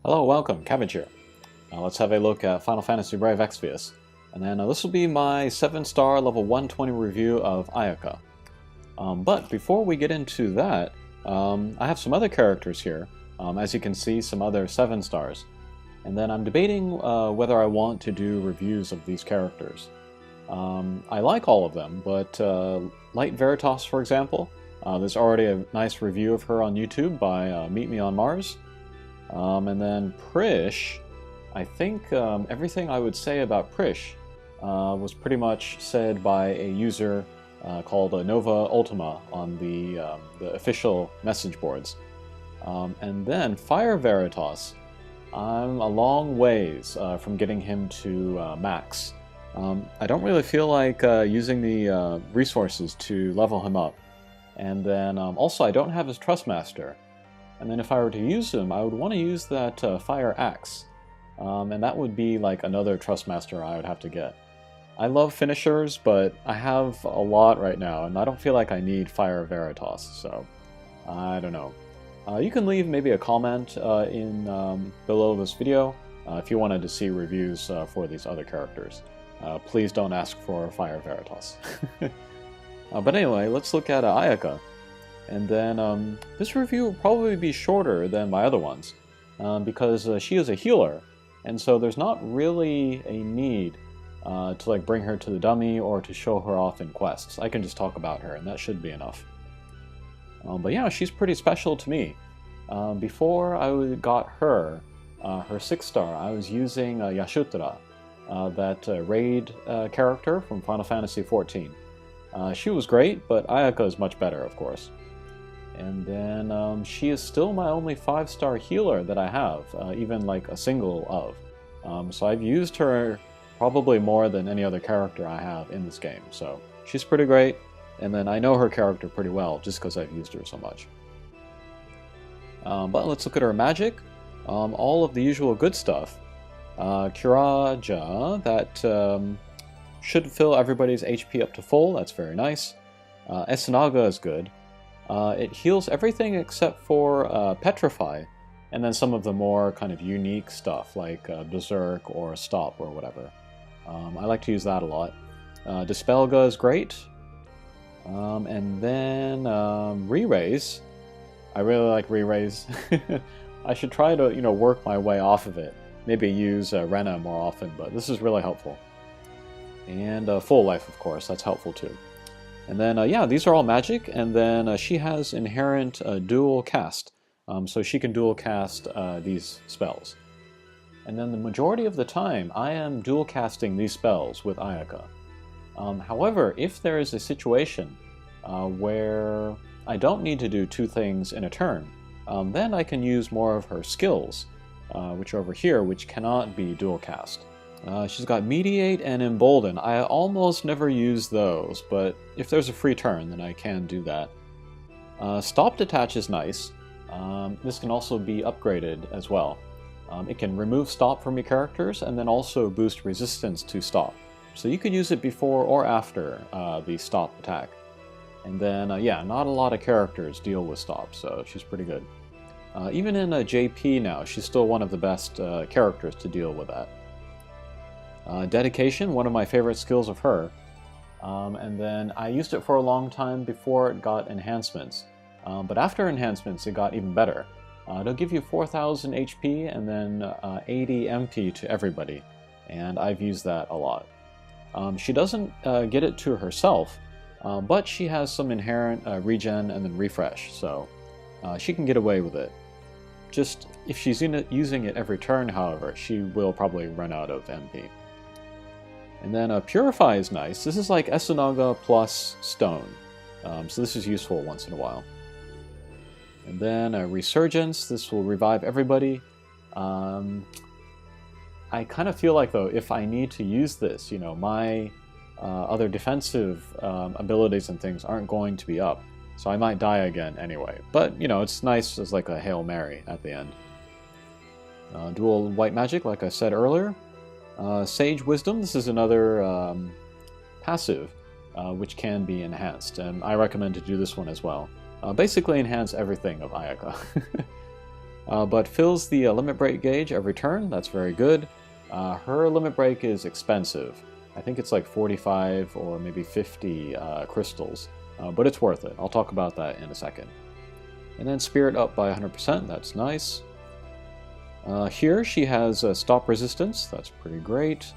Hello, welcome, Cabbage here. Let's have a look at Final Fantasy Brave Exvius. And then this will be my 7-star level 120 review of Ayaka. But before we get into that, I have some other characters here. As you can see, some other 7 stars. And then I'm debating whether I want to do reviews of these characters. I like all of them, but Light Veritas, for example, there's already a nice review of her on YouTube by Meet Me on Mars. And then Prish, I think everything I would say about Prish was pretty much said by a user called Nova Ultima on the official message boards. And then Fire Veritas, I'm a long ways from getting him to max. I don't really feel like using the resources to level him up. And then also I don't have his Trustmaster. And then if I were to use him, I would want to use that Fire Axe. And that would be like another Trustmaster I would have to get. I love finishers, but I have a lot right now, and I don't feel like I need Fire Veritas, so I don't know. You can leave maybe a comment in below this video if you wanted to see reviews for these other characters. Please don't ask for Fire Veritas. But anyway, let's look at Ayaka. And then this review will probably be shorter than my other ones, because she is a healer, and so there's not really a need to like bring her to the dummy or to show her off in quests. I can just talk about her, and that should be enough. But yeah, she's pretty special to me. Before I got her, her 6-star, I was using Yashutra, that raid character from Final Fantasy XIV. She was great, but Ayaka is much better, of course. And then she is still my only 5-star healer that I have, even like a single of. So I've used her probably more than any other character I have in this game. So she's pretty great, and then I know her character pretty well just because I've used her so much. But let's look at her magic. All of the usual good stuff. Kuraja, that should fill everybody's HP up to full. That's very nice. Esnaga is good. It heals everything except for Petrify, and then some of the more kind of unique stuff like Berserk or Stop or whatever. I like to use that a lot. Dispelga is great. And then Re-Raise. I really like Re-Raise. I should try to, work my way off of it. Maybe use Rena more often, but this is really helpful. And Full Life, of course, that's helpful too. And then, yeah, these are all magic, and then she has inherent dual cast, so she can dual cast these spells. And then the majority of the time, I am dual casting these spells with Ayaka. However, if there is a situation where I don't need to do 2 things in a turn, then I can use more of her skills, which are over here, which cannot be dual cast. She's got Mediate and Embolden. I almost never use those, but if there's a free turn, then I can do that. Stop Detach is nice. This can also be upgraded as well. It can remove Stop from your characters, and then also boost resistance to Stop. So you could use it before or after the Stop attack. And then, yeah, not a lot of characters deal with Stop, so she's pretty good. Even in JP now, she's still one of the best characters to deal with that. Dedication, one of my favorite skills of her. And then I used it for a long time before it got enhancements. But after enhancements, it got even better. It'll give you 4,000 HP and then 80 MP to everybody. And I've used that a lot. She doesn't get it to herself, but she has some inherent regen and then refresh, so she can get away with it. Just if she's using it every turn, however, she will probably run out of MP. And then Purify is nice. This is like Esunaga plus Stone. So this is useful once in a while. And then Resurgence. This will revive everybody. I kind of feel like, though, if I need to use this, my other defensive abilities and things aren't going to be up. So I might die again anyway. But, it's nice as like a Hail Mary at the end. Dual White Magic, like I said earlier. Sage Wisdom, this is another passive, which can be enhanced, and I recommend to do this one as well. Basically enhance everything of Ayaka. but fills the limit break gauge every turn. That's very good. Her limit break is expensive. I think it's like 45 or maybe 50 crystals, but it's worth it. I'll talk about that in a second. And then Spirit up by 100%, that's nice. Here she has stop resistance, that's pretty great.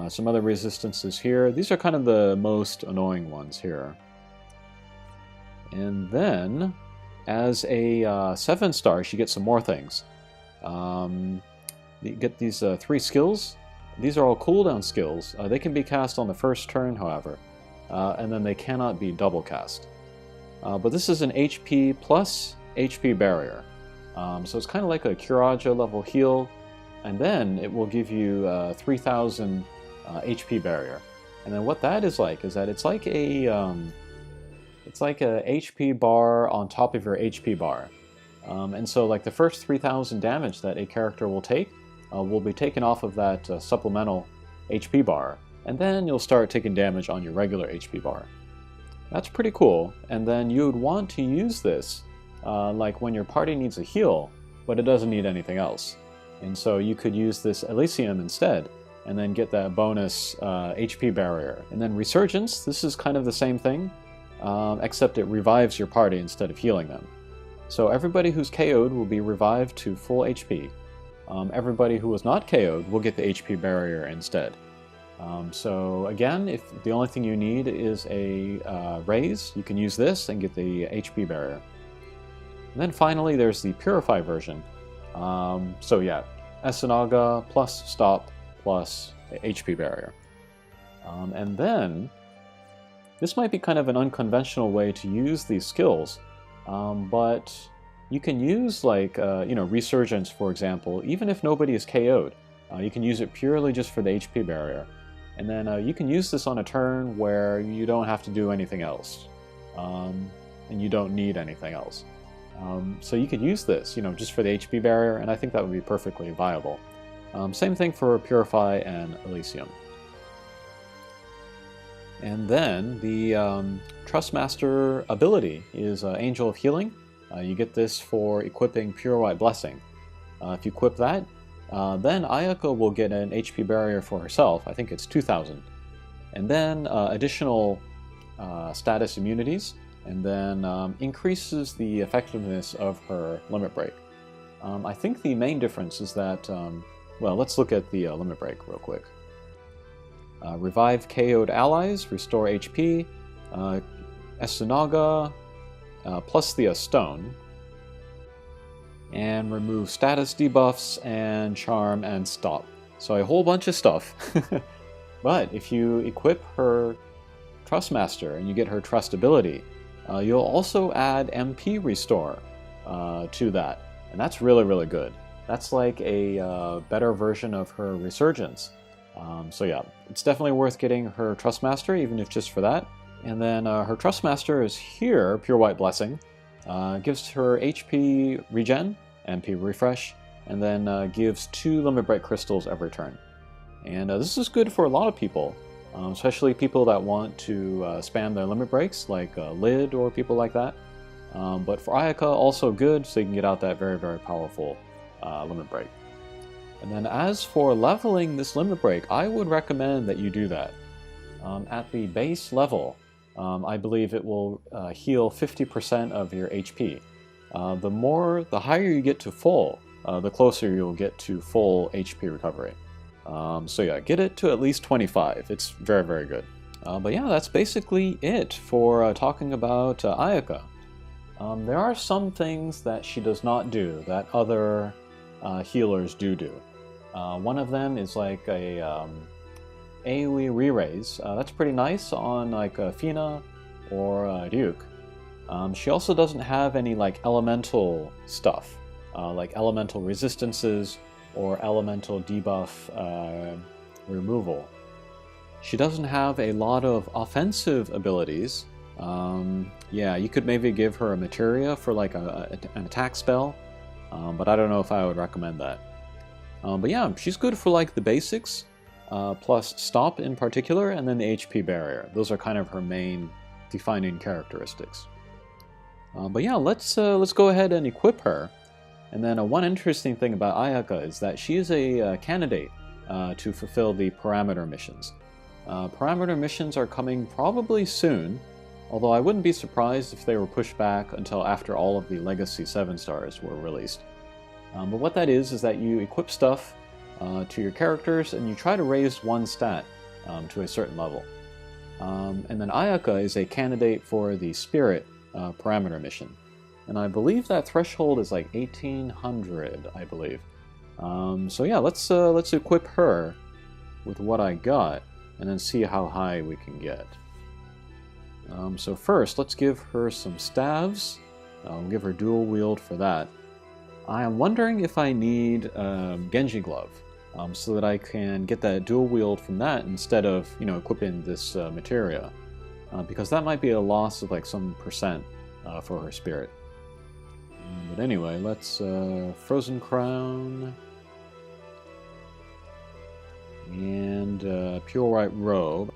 Some other resistances here. These are kind of the most annoying ones here. And then, as a 7-star, she gets some more things. You get these 3 skills. These are all cooldown skills. They can be cast on the first turn, however, and then they cannot be double cast. But this is an HP plus HP barrier. So it's kind of like a Curaja level heal, and then it will give you 3,000 HP barrier. And then what that is that it's like a HP bar on top of your HP bar. And so like the first 3,000 damage that a character will take will be taken off of that supplemental HP bar, and then you'll start taking damage on your regular HP bar. That's pretty cool, and then you would want to use this like when your party needs a heal, but it doesn't need anything else. And so you could use this Elysium instead, and then get that bonus HP barrier. And then Resurgence, this is kind of the same thing, except it revives your party instead of healing them. So everybody who's KO'd will be revived to full HP. Everybody who was not KO'd will get the HP barrier instead. So again, if the only thing you need is a raise, you can use this and get the HP barrier. And then finally there's the Purify version. So yeah, Esanaga plus Stop plus HP barrier. And then, this might be kind of an unconventional way to use these skills, but you can use like, Resurgence, for example, even if nobody is KO'd. You can use it purely just for the HP barrier. And then you can use this on a turn where you don't have to do anything else. And you don't need anything else. So you could use this, just for the HP barrier, and I think that would be perfectly viable. Same thing for Purify and Elysium. And then the Trustmaster ability is Angel of Healing. You get this for equipping Pure White Blessing. If you equip that, then Ayaka will get an HP barrier for herself. I think it's 2,000. And then additional status immunities, and then increases the effectiveness of her limit break. I think the main difference is that, well, let's look at the limit break real quick. Revive KO'd allies, restore HP, Esanaga, plus the stone, and remove status debuffs and charm and stop. So a whole bunch of stuff. But if you equip her Trustmaster and you get her Trust ability, you'll also add MP restore to that, and that's really, really good. That's like a better version of her Resurgence. So yeah, it's definitely worth getting her Trustmaster, even if just for that. And then her Trustmaster is here, Pure White Blessing. Gives her HP regen, MP refresh, and then gives 2 limit break crystals every turn. And this is good for a lot of people, especially people that want to spam their limit breaks, like Lid or people like that. But for Ayaka, also good, so you can get out that very, very powerful limit break. And then as for leveling this limit break, I would recommend that you do that. At the base level, I believe it will heal 50% of your HP. The higher you get to full, the closer you'll get to full HP recovery. So yeah, get it to at least 25. It's very, very good. But yeah, that's basically it for talking about Ayaka. There are some things that she does not do that other healers do. One of them is like a AoE re-raise. That's pretty nice on like Fina or Ryuk. She also doesn't have any like elemental stuff, like elemental resistances or elemental debuff removal. She doesn't have a lot of offensive abilities. Yeah, you could maybe give her a materia for like an attack spell, but I don't know if I would recommend that. But yeah, she's good for like the basics, plus stop in particular, and then the HP barrier. Those are kind of her main defining characteristics. But yeah, let's go ahead and equip her. And then one interesting thing about Ayaka is that she is a candidate to fulfill the parameter missions. Parameter missions are coming probably soon, although I wouldn't be surprised if they were pushed back until after all of the Legacy 7 stars were released. But what that is that you equip stuff to your characters and you try to raise one stat to a certain level. And then Ayaka is a candidate for the Spirit parameter mission. And I believe that threshold is like 1800, I believe. So yeah, let's equip her with what I got, and then see how high we can get. So first, let's give her some staves. We'll give her dual wield for that. I am wondering if I need Genji Glove, so that I can get that dual wield from that instead of, equipping this materia. Because that might be a loss of like some percent for her spirit. But anyway, let's Frozen Crown and Pure White Robe.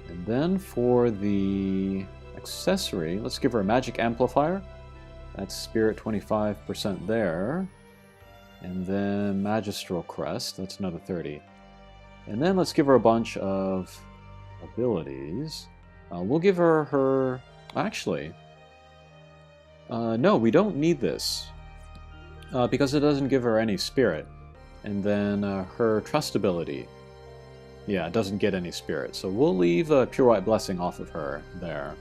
And then for the accessory, let's give her a Magic Amplifier. That's Spirit 25% there. And then Magistral Crest, that's another 30. And then let's give her a bunch of abilities. We'll give her actually, no, we don't need this, because it doesn't give her any spirit. And then her trust ability, yeah, it doesn't get any spirit. So we'll leave Pure White Blessing off of her there.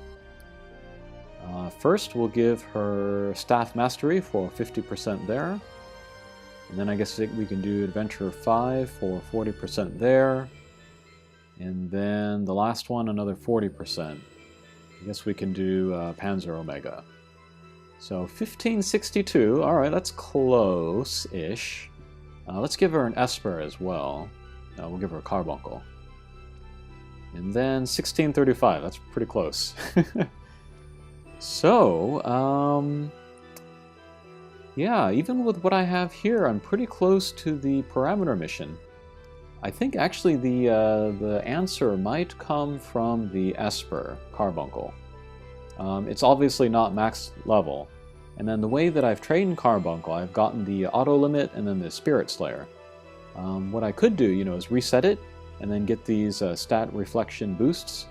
First, we'll give her Staff Mastery for 50% there. And then I guess we can do Adventure 5 for 40% there. And then the last one, another 40%. I guess we can do Panzer Omega. So 1562, alright, that's close-ish. Let's give her an Esper as well. We'll give her a Carbuncle. And then 1635, that's pretty close. So, yeah, even with what I have here, I'm pretty close to the parameter mission. I think actually the answer might come from the Esper Carbuncle. It's obviously not max level. And then the way that I've trained Carbuncle, I've gotten the auto limit and then the Spirit Slayer. What I could do, is reset it and then get these stat reflection boosts.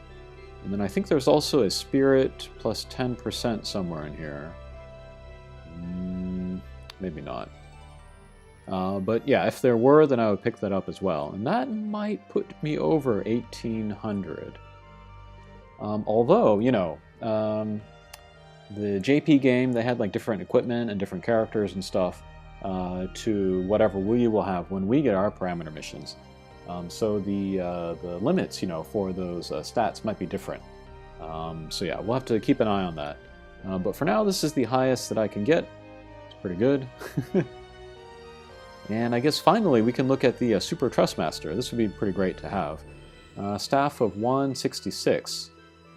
And then I think there's also a Spirit plus 10% somewhere in here. Maybe not. But yeah, if there were, then I would pick that up as well. And that might put me over 1800. Although, the JP game, they had like different equipment and different characters and stuff to whatever we will have when we get our parameter missions. So the limits, for those stats might be different. So yeah, we'll have to keep an eye on that. But for now, this is the highest that I can get. It's pretty good. And I guess finally we can look at the Super Trustmaster. This would be pretty great to have. Staff of 166.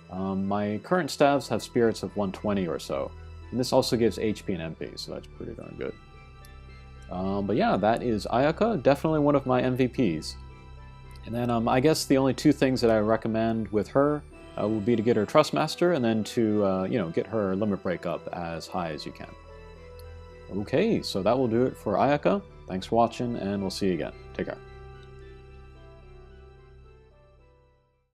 My current staffs have spirits of 120 or so. And this also gives HP and MP, so that's pretty darn good. But yeah, that is Ayaka, definitely one of my MVPs. And then I guess the only two things that I recommend with her will be to get her Trustmaster and then to get her limit break up as high as you can. Okay, so that will do it for Ayaka. Thanks for watching, and we'll see you again. Take care.